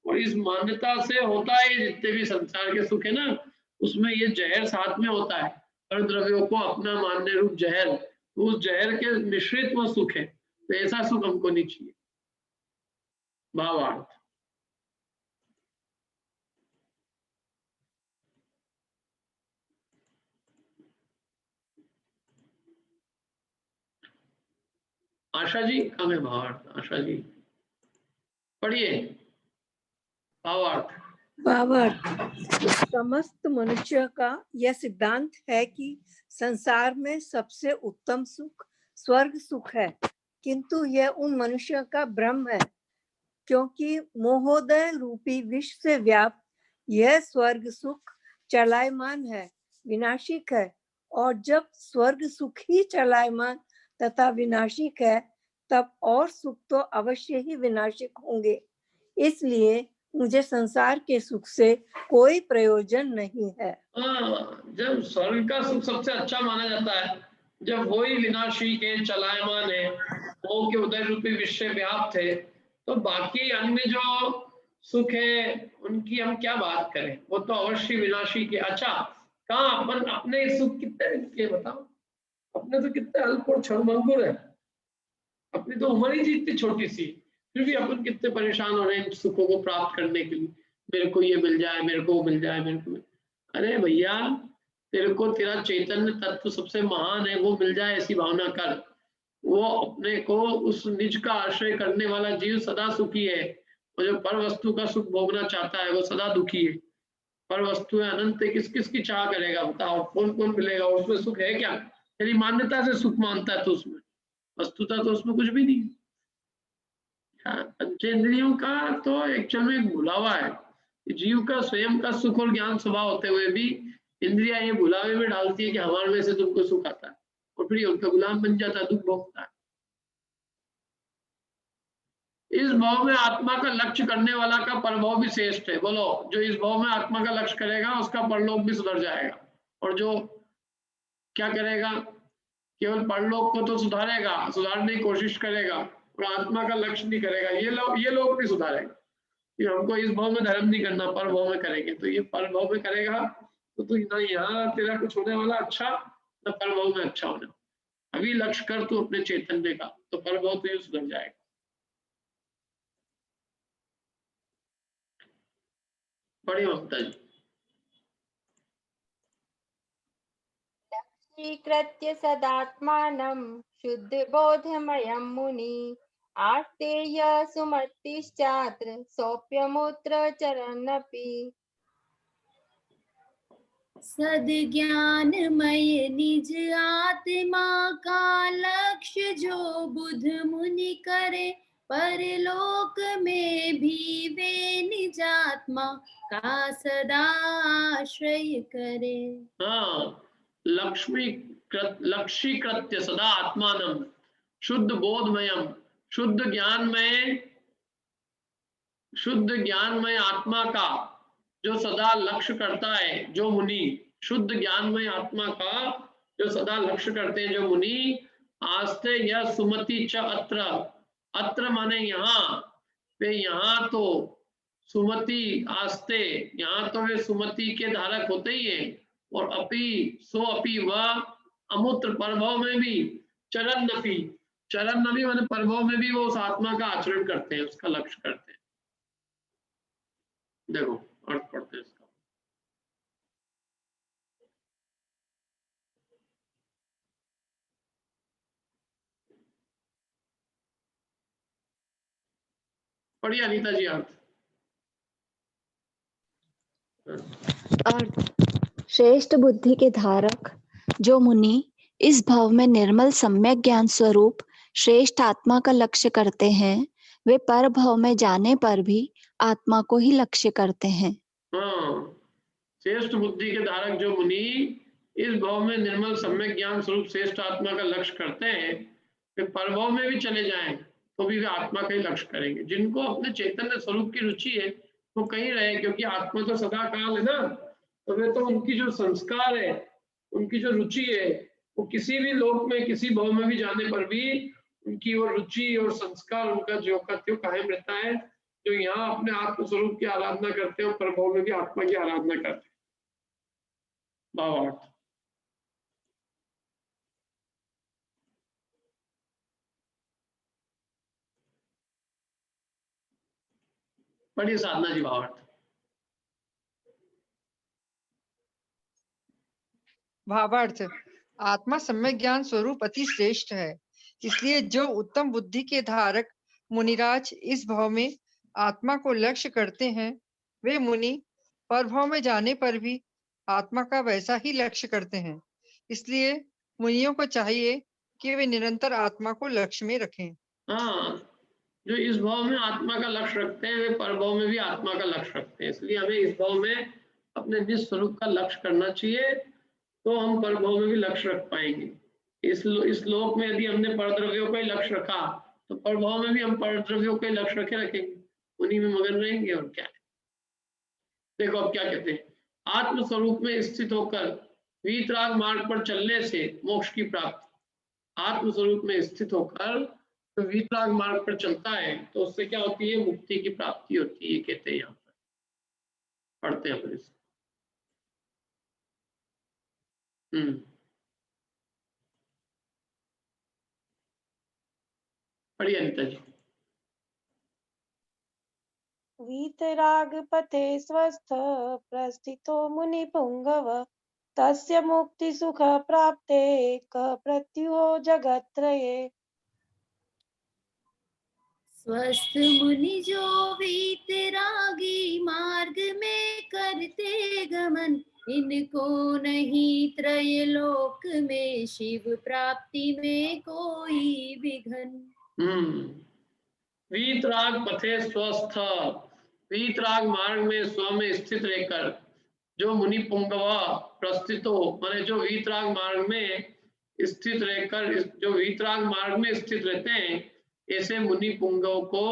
और इस मान्यता से होता है जितने भी संसार के सुख है ना, उसमें ये जहर साथ में होता है, पर द्रव्यों को अपना मानने रूप जहर, तो उस जहर के मिश्रित वो सुख है। तो ऐसा सुख हमको नहीं चाहिए। भावार्थ। आशा जी कम है भावार्थ? आशा जी पढ़िए भावार्थ। भावार्थ। समस्त मनुष्य का यह सिद्धांत है कि संसार में सबसे उत्तम सुख स्वर्ग सुख है, किंतु यह उन मनुष्यों का भ्रम है, क्योंकि मोहोदय रूपी विष से व्याप्त यह स्वर्ग सुख चलायमान है, विनाशिक है। और जब स्वर्ग सुख ही चलायमान तथा विनाशिक है, तब और सुख तो अवश्य ही विनाशिक होंगे। इसलिए मुझे संसार के सुख से कोई प्रयोजन नहीं है। जब स्वर्ग का सुख सबसे अच्छा माना जाता है, जब वही विनाशी के चलायमान है, मोह के उदय रूपी विश्व व्याप्त है, तो बाकी अन्य जो सुख है उनकी हम क्या बात करें, वो तो अवश्य विनाशी के। अच्छा, कहाँ अपन अपने सुख कितने के बताओ? अपने तो कितने अल्प और क्षणभंगुर है, अपनी तो उम्र ही इतनी छोटी सी, फिर भी अपन कितने परेशान हो रहे हैं सुखों को प्राप्त करने के लिए। मेरे को ये मिल जाए, मेरे को मिल जाए, मेरे को। अरे भैया, तेरे को तेरा चैतन्य तत्व सबसे महान है वो मिल जाए, ऐसी भावना कर। वो अपने को उस निज का आश्रय करने वाला जीव सदा सुखी है, और जो पर वस्तु का सुख भोगना चाहता है वो सदा दुखी है। पर वस्तु है अनंत, किस किस की चाह करेगा बताओ? कौन कौन मिलेगा उसमें? सुख है क्या? तेरी मान्यता से सुख मानता है तो उसमें वस्तुता तो उसमें कुछ भी नहीं। पंचेंद्रियों का तो एक्चुअल में भुलावा है। जीव का स्वयं का सुख और ज्ञान स्वभाव होते हुए भी इंद्रियां ये भुलावे में डालती है कि हमारे में से तुमको सुख आता है, और फिर उनका गुलाम बन जाता है, दुख भोगता है। इस भाव में आत्मा का लक्ष्य करने वाला का परभाव भी श्रेष्ठ है। बोलो, जो इस भाव में आत्मा का लक्ष्य करेगा उसका परलोक भी सुधर जाएगा। और जो क्या करेगा, केवल परलोक को तो सुधारेगा, सुधारने की कोशिश करेगा, और आत्मा का लक्ष्य नहीं करेगा, ये लोग नहीं सुधारेगा। कि हमको इस भाव में धर्म नहीं करना, पर भाव में करेंगे। तो ये पर भाव में करेगा तो तू ना यहाँ तेरा कुछ होने वाला अच्छा, ना पर भाव में अच्छा होने। अभी लक्ष्य कर तू अपने चैतन्य का, तो पर भाव तो ये सुधर जाएगा। बड़ी ममता जी। लक्ष्यीकृत्य सदात्मानं शुद्धबोधमयं मुनि आस्तेय सुमतिश्चात्र सौप्यमुत्र चरन्नपि। सद्ज्ञानमय निज आत्मा का लक्ष्य जो बुध मुनि करे, परलोक में भी वे निजात्मा का सदा आश्रय करे। हाँ, लक्ष्यीकृत्य सदा आत्मानम शुद्ध बोधमयम, शुद्ध ज्ञानमय आत्मा का जो सदा लक्ष्य करता है जो मुनि, शुद्ध ज्ञानमय आत्मा का जो सदा लक्ष्य करते हैं जो मुनि, आस्ते यह सुमति च अत्र, अत्र माने यहाँ, वे यहाँ तो सुमति आस्ते, यहाँ तो वे सुमति के धारक होते ही हैं, और अपि सो अपि वह अमूत्र परभव में भी, चरण नपी माने परभव में भी वो उस आत्मा का आचरण करते हैं, उसका लक्ष्य करते हैं। देखो अर्थ पढ़ते हैं इसका। पढ़िए अनीता जी अर्थ। अर्थ श्रेष्ठ बुद्धि के धारक जो मुनि इस भाव में निर्मल सम्यक ज्ञान स्वरूप श्रेष्ठ आत्मा का लक्ष्य करते हैं, वे पर भाव में जाने पर भी आत्मा को ही लक्ष्य करते हैं। हाँ, श्रेष्ठ बुद्धि के धारक जो मुनि इस भाव में निर्मल सम्यक ज्ञान स्वरूप श्रेष्ठ आत्मा का लक्ष्य करते हैं, वे परभाव में भी चले जाएं तो भी वे आत्मा का ही लक्ष्य करेंगे। जिनको अपने चैतन्य स्वरूप की रुचि है वो कहीं रहे, क्योंकि आत्मा तो सदा काल है ना, तो वे तो उनकी जो संस्कार है, उनकी जो रुचि है, वो किसी भी लोक में किसी भाव में भी जाने पर भी उनकी वो रुचि और संस्कार उनका जो का त्यों कायम रहता है। जो यहाँ अपने आत्म स्वरूप की आराधना करते हैं, परभाव में भी आत्मा की आराधना करते हैं। भावार्थ। पढ़िए साधना जी भावार्थ। भावार्थ, आत्मा सम्यक ज्ञान स्वरूप अति श्रेष्ठ है, इसलिए जो उत्तम बुद्धि के धारक मुनिराज इस भाव में आत्मा को लक्ष्य करते हैं, वे मुनि परभाव में जाने पर भी आत्मा का वैसा ही लक्ष्य करते हैं। इसलिए मुनियों को चाहिए कि वे निरंतर आत्मा को लक्ष्य में रखें। हाँ, जो इस भाव में आत्मा का लक्ष्य रखते हैं, वे परभाव में भी आत्मा का लक्ष्य रखते हैं। इसलिए हमें इस भाव में अपने निज स्वरूप का लक्ष्य करना चाहिए, तो हम परभाव में भी लक्ष्य रख पाएंगे। इस लोक में यदि हमने परद्रव्यों का ही लक्ष्य रखा, तो परभाव में भी हम परद्रव्यों का ही लक्ष्य रखेंगे, उन्हीं में मगन रहेंगे। और क्या है, देखो अब क्या कहते हैं, आत्म स्वरूप में स्थित होकर वीतराग मार्ग पर चलने से मोक्ष की प्राप्ति। आत्म स्वरूप में स्थित होकर तो वीतराग मार्ग पर चलता है तो उससे क्या होती है, मुक्ति की प्राप्ति होती है, कहते हैं। यहाँ पर पढ़ते हैं फिर। पढ़िए अनिता जी। वीतराग पथे स्वस्थ प्रस्थितो मुनि पुंगव, तस्य मुक्ति सुख प्राप्ते क प्रत्युहो जगत्त्रये। स्वस्थ मुनि जो वीतरागी मार्ग में करते गमन, इनको नहीं त्रयलोक में शिव प्राप्ति में कोई विघन। वीतराग पथे स्वस्थ, वीतराग मार्ग में स्व में स्थित रहकर जो मुनि पुंगवा प्रस्थित हो, माने जो वीतराग मार्ग में स्थित रहकर, जो वीतराग मार्ग में स्थित रहते हैं, ऐसे मुनि पुंगव को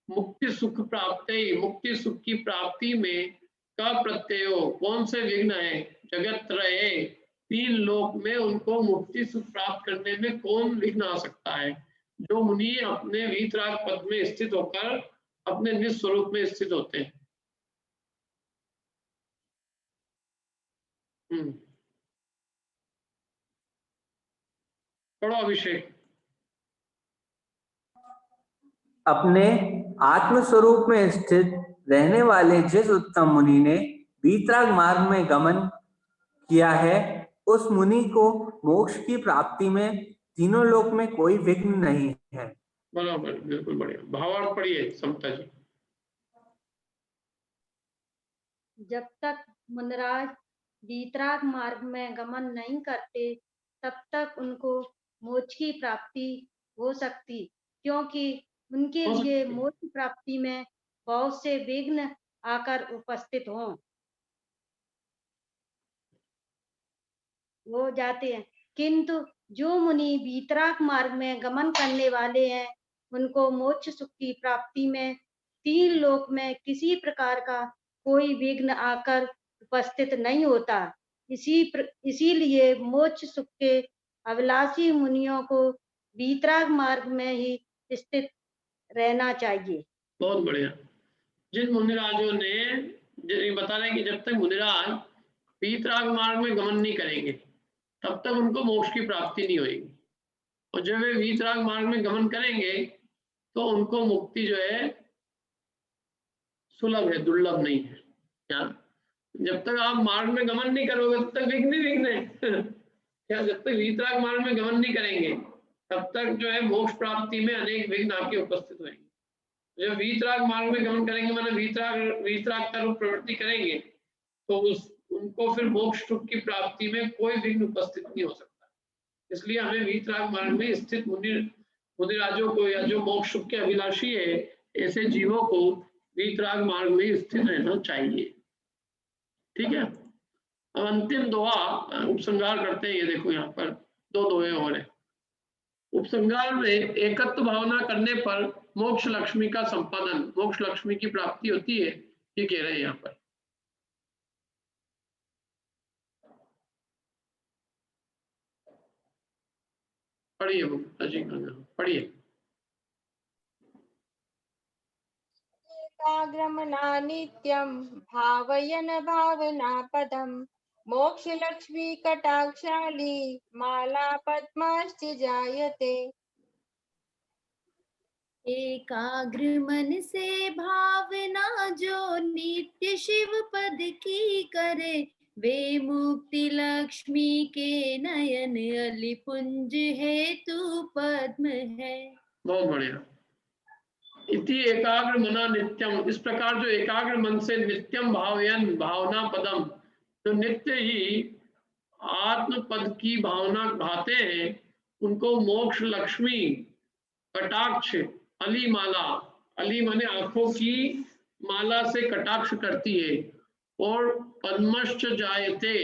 मुक्ति सुख प्राप्त, मुक्ति सुख की प्राप्ति में का प्रत्ययो, कौन से विघ्न है, जगत त्रय, तीन लोक में उनको मुक्ति सुख प्राप्त करने में कौन विघ्न आ सकता है। जो मुनि अपने वीतराग पद में स्थित होकर अपने निज स्वरूप में स्थित होते हैं। पढ़ो अभिषेक। अपने आत्म स्वरूप में स्थित रहने वाले जिस उत्तम मुनि ने वीतराग मार्ग में गमन किया है, उस मुनि को मोक्ष की प्राप्ति में तीनों लोक में कोई विघ्न नहीं है। बराबर, बिल्कुल बढ़िया। भावार्थ पढ़िए समता जी। जब तक मुनराज वीतराग मार्ग में गमन नहीं करते तब तक उनको मोक्ष की प्राप्ति हो सकती, क्योंकि उनके लिए मोक्ष प्राप्ति में बहुत से विघ्न आकर उपस्थित हो जाते हैं। किंतु जो मुनि वीतराग मार्ग में गमन करने वाले हैं, उनको मोक्ष सुख की प्राप्ति में तीन लोक में किसी प्रकार का कोई विघ्न आकर उपस्थित नहीं होता। इसीलिए मोक्ष सुख के अभिलाषी मुनियों को वीतराग मार्ग में ही स्थित रहना चाहिए। बहुत बढ़िया। जिन मुनिराजों ने बता रहे हैं कि जब तक मुनिराज वीतराग मार्ग में गमन नहीं करेंगे तब तक उनको मोक्ष की प्राप्ति नहीं होगी, और जब वे वीतराग मार्ग में गमन करेंगे तो उनको मुक्ति जो है सुलभ है, दुर्लभ नहीं है। क्या जब तक आप मार्ग में गमन नहीं करोगे तब तक विघ्न ही विघ्न है। क्या जब तक वीतराग मार्ग में गमन नहीं करेंगे तब तक जो है मोक्ष प्राप्ति में अनेक विघ्न आपके उपस्थित होंगे। जब वीतराग मार्ग में गमन करेंगे, माने वीतराग का रूप प्रवृत्ति करेंगे, तो उनको फिर मोक्ष सुख की प्राप्ति में कोई विघ्न उपस्थित नहीं हो सकता। इसलिए हमें वीतराग मार्ग में स्थित मुनिराजों को, या जो मोक्ष सुख के अभिलाषी है, ऐसे जीवों को वीतराग मार्ग में स्थित रहना चाहिए। ठीक है। अब अंतिम दोहा उपसंहार करते हैं। ये देखो यहाँ पर दो दोहे हो रहे। उपसंहार में एकत्व भावना करने पर मोक्ष लक्ष्मी का संपादन, मोक्ष लक्ष्मी की प्राप्ति होती है, ये कह रहे हैं यहाँ पर। पढ़िए अजी, पढ़िए। एकाग्रमना नित्यं भावयन भावना पदम मोक्ष लक्ष्मी कटाक्षाली माला पद्माश्च जायते। एकाग्र मन से भावना जो नित्य शिव पद की करे, वे मुक्ति लक्ष्मी के नयन अलिपुंज हेतु पद्म है। बहुत बढ़िया। इति एकाग्र मना नित्यम, इस प्रकार जो एकाग्र मन से नित्यम भावयन भावना पदम, जो नित्य ही आत्म पद की भावना भाते हैं, उनको मोक्ष लक्ष्मी कटाक्ष अली माला, अली माने आंखों की माला से कटाक्ष करती है, और पद्मश्च जायते,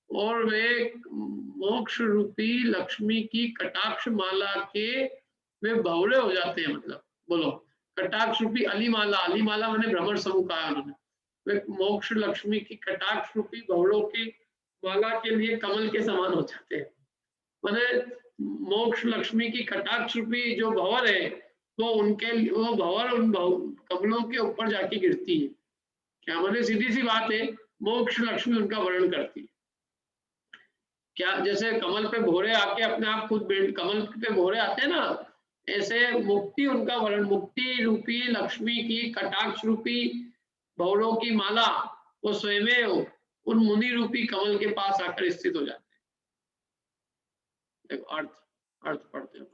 और वे मोक्ष रूपी लक्ष्मी की कटाक्ष माला के वे भंवरे हो जाते हैं। मतलब बोलो, कटाक्ष रूपी अली माला, अली माला मैंने भ्रमर समूह कहा उन्होंने, वे मोक्ष लक्ष्मी की कटाक्ष रूपी भंवरों की माला के लिए कमल के समान हो जाते हैं। मैंने मोक्ष लक्ष्मी की कटाक्ष रूपी जो भंवर है, वो भंवर उन कमलों के ऊपर जाके गिरती है। क्या मैंने सीधी सी बात है, मोक्ष लक्ष्मी उनका वर्णन करती है। क्या जैसे कमल पे भोरे आके अपने आप खुद कमल पे भोरे आते हैं ना, ऐसे मुक्ति उनका वर्णन, मुक्ति रूपी लक्ष्मी की कटाक्ष रूपी भंवरों की माला वो स्वयं उन मुनि रूपी कमल के पास आकर स्थित हो जाते हैं। देखो अर्थ पढ़ते हैं।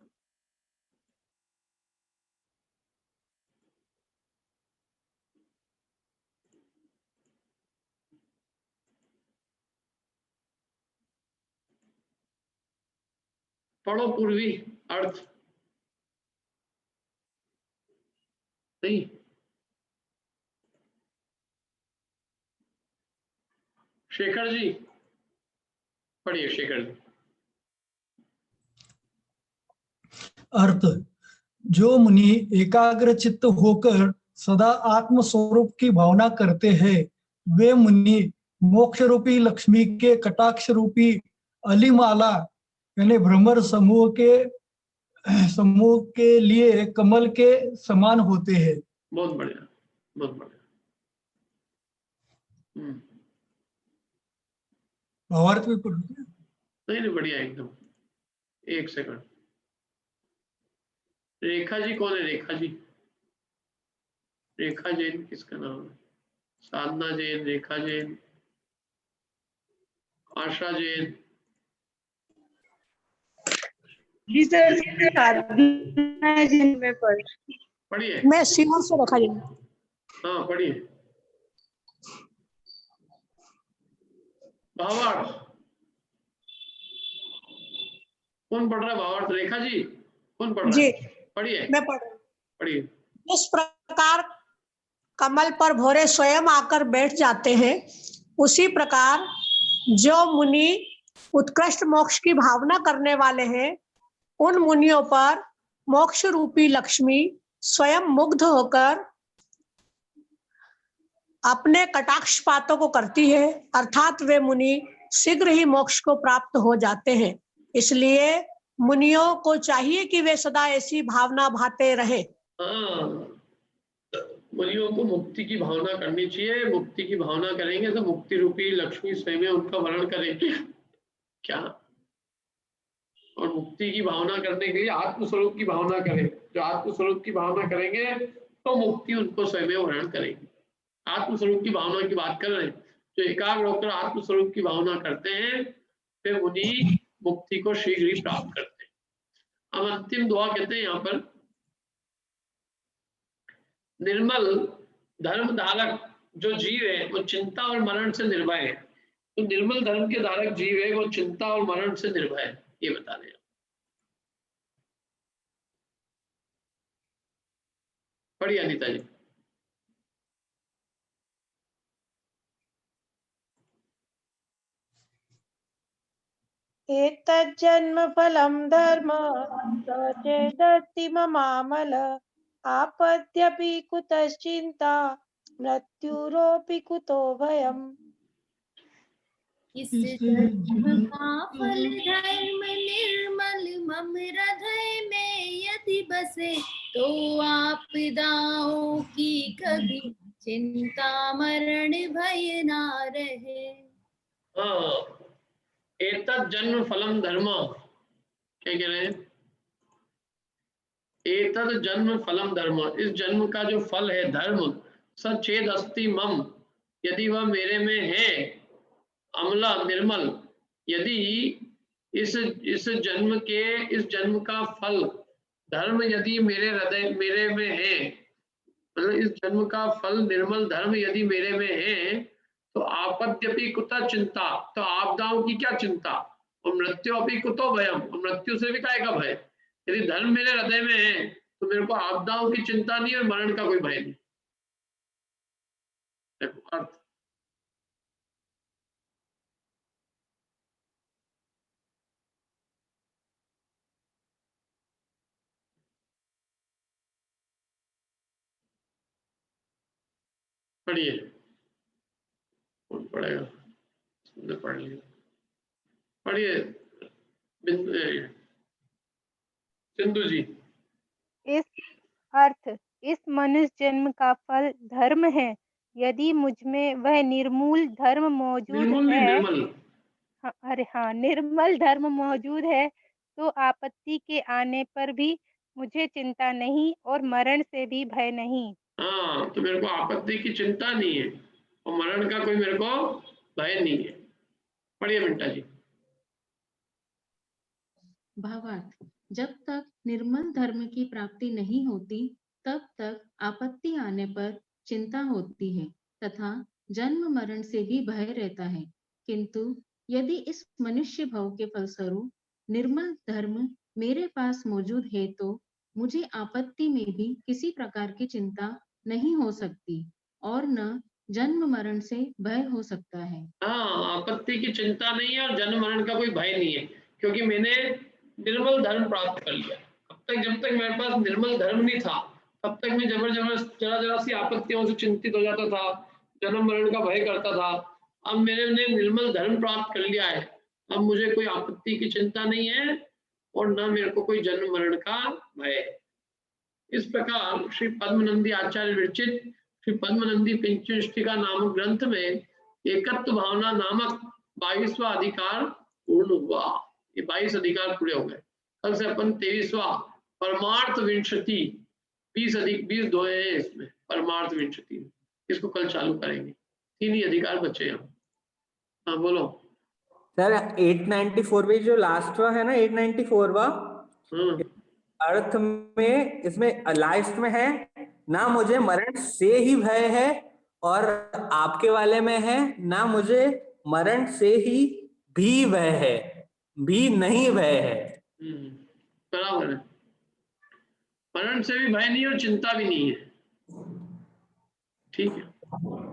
पढ़ो पूर्वी अर्थ। नहीं, शेखर जी पढ़िए। शेखर जी। अर्थ, जो मुनि एकाग्र चित्त होकर सदा आत्म स्वरूप की भावना करते हैं, वे मुनि मोक्ष रूपी लक्ष्मी के कटाक्ष रूपी अलीमाला यानी भ्रमर समूह के लिए कमल के समान होते हैं। बहुत बढ़िया, बहुत बढ़िया। भावार्थ भी पढ़ नहीं, बढ़िया एकदम। एक सेकंड। रेखा जी कौन है? रेखा जी, रेखा जैन किसका नाम है? साधना जैन, रेखा जैन, आशा जैन। जी सर, साधना जैन में पढ़िए। मैं सीहोर से रेखा जैन। हाँ पढ़िए। भावार्थ कौन पढ़ रहा है? भावार्थ रेखा जी कौन पढ़ रहा जी है? पढ़िए मैं पढ़ रही हूँ। पढ़िए। जिस प्रकार कमल पर भौरे स्वयं आकर बैठ जाते हैं, उसी प्रकार जो मुनि उत्कृष्ट मोक्ष की भावना करने वाले हैं, उन मुनियों पर मोक्ष रूपी लक्ष्मी स्वयं मुग्ध होकर अपने कटाक्षपातों को करती है, अर्थात वे मुनि शीघ्र ही मोक्ष को प्राप्त हो जाते हैं। इसलिए मुनियों को चाहिए कि वे सदा ऐसी भावना भाते रहे। हाँ, मुनियों को मुक्ति की भावना करनी चाहिए। मुक्ति की भावना करेंगे तो मुक्ति रूपी लक्ष्मी स्वयं उनका वर्ण करेगी क्या? और मुक्ति की भावना करने के लिए आत्मस्वरूप की भावना करें। जो आत्मस्वरूप की भावना करेंगे तो मुक्ति उनको स्वयं वर्ण करेगी। आत्मस्वरूप की भावना की बात कर रहे हैं। जो एकाग्र होकर आत्मस्वरूप की भावना करते हैं वे मुनि मुक्ति को शीघ्र ही प्राप्त करते हैं। अब अंतिम दुआ कहते हैं यहाँ पर, निर्मल धर्म धारक जो जीव है वो चिंता और मरण से निर्भय है। तो निर्मल धर्म के धारक जीव है वो चिंता और मरण से निर्भय है, ये बता रहे हैं। पढ़िए अनिता जी। एतज्जन्म फलं धर्म स चेदस्ति ममामल आपद्यपि कुतश्चिन्ता मृत्युरोऽपि कुतो भयम्। इस जन्म का फल धर्म निर्मल मम हृदय में यदि बसे, तो आपदाओं की कभी चिंता मरण भय ना रहे। हाँ, एतत् जन्म फलम धर्म, क्या कह रहे हैं? एतत् जन्म फलम धर्म, इस जन्म का जो फल है धर्म, सचेद अस्ति मम, यदि वह मेरे में है, अमला निर्मल, यदि इस जन्म का फल धर्म यदि मेरे में है, मतलब इस जन्म का फल निर्मल धर्म यदि मेरे में है, तो आपद्यपि कुतः चिंता, तो आपदाओं की क्या चिंता, और मृत्यु अपि कुतो भयम, और मृत्यु से भी काय का भय। यदि धर्म मेरे हृदय में है तो मेरे को आपदाओं की चिंता नहीं और मरण का कोई भय नहीं। अर्थ पढ़िए, कौन पढ़ेगा? तुमने पढ़ लिया, पढ़िए सिंधु जी। इस अर्थ इस मनुष्य जन्म का फल धर्म है। यदि मुझ में वह निर्मूल धर्म मौजूद है, निर्मल धर्म मौजूद है, तो आपत्ति के आने पर भी मुझे चिंता नहीं और मरण से भी भय नहीं। हाँ, तो मेरे को आपत्ति की चिंता नहीं है और मरण का कोई मेरे को भय नहीं है। पढ़िए मिंटा जी। भावार्थ, जब तक निर्मल धर्म की प्राप्ति नहीं होती तब तक आपत्ति आने पर चिंता होती है तथा जन्म मरण से भी भय रहता है, किंतु यदि इस मनुष्य भव के फलस्वरूप निर्मल धर्म मेरे पास मौजूद है तो मुझे आपत्ति में भी किसी प्रकार की चिंता नहीं हो सकती और न जन्म मरण से भय हो सकता है। हाँ, आपत्ति की चिंता नहीं है और जन्म मरण का कोई भय नहीं है, क्योंकि मैंने निर्मल धर्म प्राप्त कर लिया। अब तक जब तक मेरे पास निर्मल धर्म नहीं था तब तक मैं जरा सी आपत्तियों से चिंतित हो जाता था, जन्म मरण का भय करता था। अब मैंने निर्मल धर्म प्राप्त कर लिया है, अब मुझे कोई आपत्ति की चिंता नहीं है और न मेरे को कोई जन्म मरण का भय। इस प्रकार श्री पद्मनंदी आचार्य विरचित श्री पद्मनंदी पंचनिष्ठिका नामक ग्रंथ में एकत्व भावना नामक 22वां अधिकार पूर्ण हुआ। ये 22 अधिकार पूरे हो गए। कल से अपन 23वां परमार्थ विंशति 20 दो है इसमें, परमार्थ विंशति, इसको कल चालू करेंगे। 3 ही अधिकार बचे हैं। हाँ बोलो सर। 894 में जो लास्ट है ना, 894वां अर्थ में, इसमें लास्ट में है ना मुझे मरण से ही भय है, और आपके वाले में है ना मुझे मरण से ही भी वह है, भी नहीं वह है। बराबर है, मरण से भी भय नहीं और चिंता भी नहीं है। ठीक है।